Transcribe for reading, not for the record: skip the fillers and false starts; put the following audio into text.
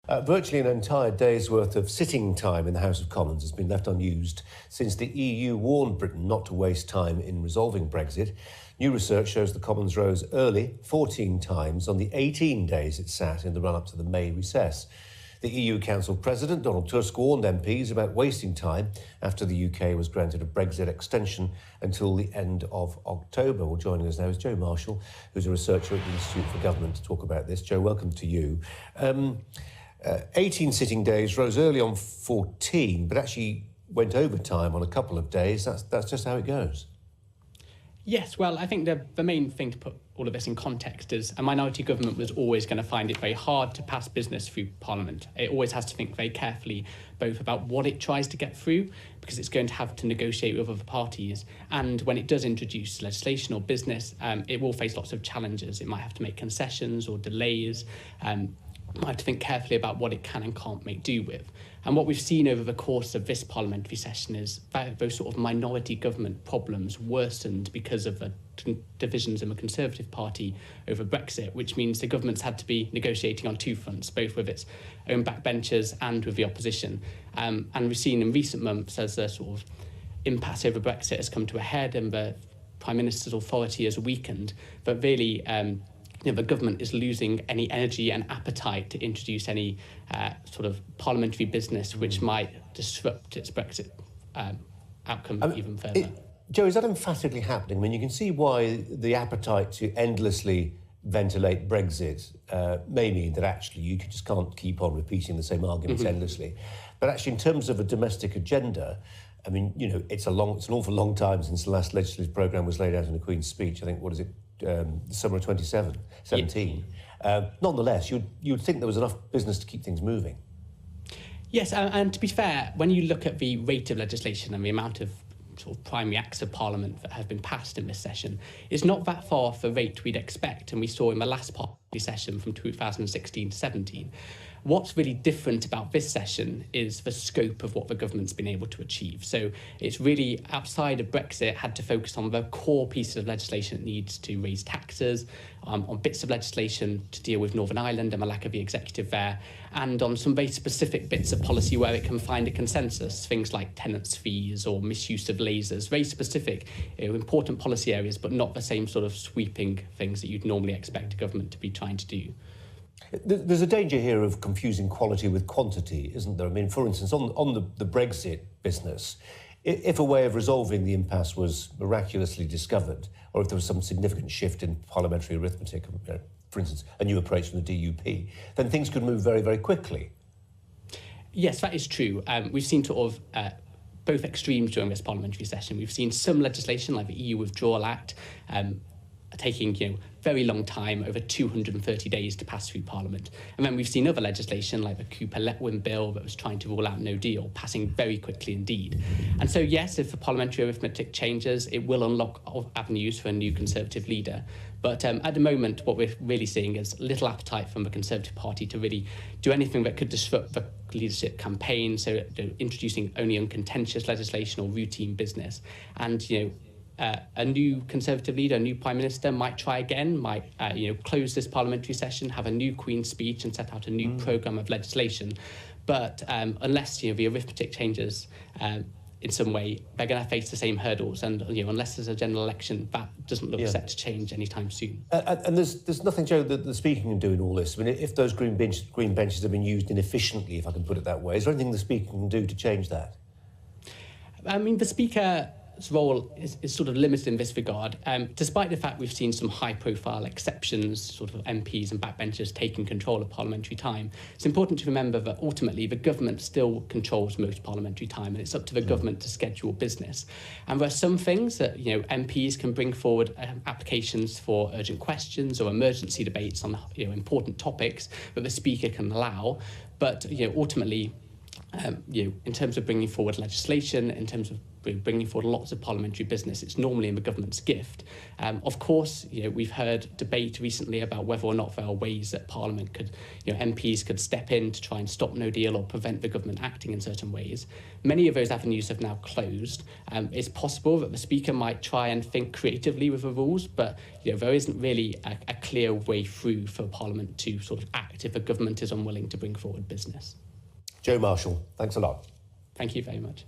Virtually an entire day's worth of sitting time in the House of Commons has been left unused since the EU warned Britain not to waste time in resolving Brexit. New research shows the Commons rose early 14 times on the 18 days it sat in the run-up to the May recess. The EU Council President, Donald Tusk, warned MPs about wasting time after the UK was granted a Brexit extension until the end of October. Well, joining us now is Joe Marshall, who's a researcher at the Institute for Government, to talk about this. Joe, welcome to you. 18 sitting days rose early on 14, but actually went over time on a couple of days. That's just how it goes. Yes, well, I think the main thing to put all of this in context is a minority government was always going to find it very hard to pass business through Parliament. It always has to think very carefully both about what it tries to get through, because it's going to have to negotiate with other parties, and when it does introduce legislation or business, it will face lots of challenges. It might have to make concessions or delays. Might have to think carefully about what it can and can't make do with. And what we've seen over the course of this parliamentary session is that those sort of minority government problems worsened because of the divisions in the Conservative Party over Brexit, which means the government's had to be negotiating on two fronts, both with its own backbenchers and with the opposition. And we've seen in recent months, as the sort of impasse over Brexit has come to a head and the Prime Minister's authority has weakened, but really the government is losing any energy and appetite to introduce any sort of parliamentary business which might disrupt its Brexit outcome even further. Joe, is that emphatically happening? I mean, you can see why the appetite to endlessly ventilate Brexit may mean that actually you just can't keep on repeating the same arguments endlessly. But actually, in terms of a domestic agenda, I mean, you know, it's an awful long time since the last legislative programme was laid out in the Queen's speech. I think, what is it? The summer of 2017. Nonetheless, you'd think there was enough business to keep things moving. Yes, and to be fair, when you look at the rate of legislation and the amount of sort of primary acts of Parliament that have been passed in this session, it's not that far off the rate we'd expect, and we saw in the last parliamentary session from 2016 to 17. What's really different about this session is the scope of what the government's been able to achieve. So it's really, outside of Brexit, had to focus on the core pieces of legislation it needs to raise taxes, on bits of legislation to deal with Northern Ireland and the lack of the executive there, and on some very specific bits of policy where it can find a consensus, things like tenants' fees or misuse of lasers, very specific, important policy areas, but not the same sort of sweeping things that you'd normally expect a government to be trying to do. There's a danger here of confusing quality with quantity, isn't there? I mean, for instance, on the Brexit business, if a way of resolving the impasse was miraculously discovered, or if there was some significant shift in parliamentary arithmetic, for instance, a new approach from the DUP, then things could move very, very quickly. Yes, that is true. We've seen sort of both extremes during this parliamentary session. We've seen some legislation, like the EU Withdrawal Act, taking very long time, over 230 days to pass through Parliament. And then we've seen other legislation like the Cooper-Letwin bill that was trying to rule out no deal, passing very quickly indeed. And so yes, if the parliamentary arithmetic changes, it will unlock avenues for a new Conservative leader. But at the moment, what we're really seeing is little appetite from the Conservative Party to really do anything that could disrupt the leadership campaign, so introducing only uncontentious legislation or routine business. And a new Conservative leader, a new Prime Minister might try again, might close this parliamentary session, have a new Queen's speech and set out a new programme of legislation. But unless the arithmetic changes in some way, they're going to face the same hurdles. And unless there's a general election, that doesn't look set to change anytime soon. And there's nothing, Joe, that the Speaker can do in all this. I mean, if those green benches have been used inefficiently, if I can put it that way, is there anything the Speaker can do to change that? I mean, the Speaker's role is sort of limited in this regard, despite the fact we've seen some high-profile exceptions, sort of MPs and backbenchers taking control of parliamentary time. It's important to remember that ultimately the government still controls most parliamentary time, and it's up to the government to schedule business. And there are some things that MPs can bring forward applications for urgent questions or emergency debates on important topics that the Speaker can allow, but ultimately In terms of bringing forward legislation, in terms of bringing forward lots of parliamentary business, it's normally in the government's gift. Of course, we've heard debate recently about whether or not there are ways that Parliament could, MPs could step in to try and stop no deal or prevent the government acting in certain ways. Many of those avenues have now closed. It's possible that the Speaker might try and think creatively with the rules, but there isn't really a clear way through for Parliament to sort of act if a government is unwilling to bring forward business. Joe Marshall, thanks a lot. Thank you very much.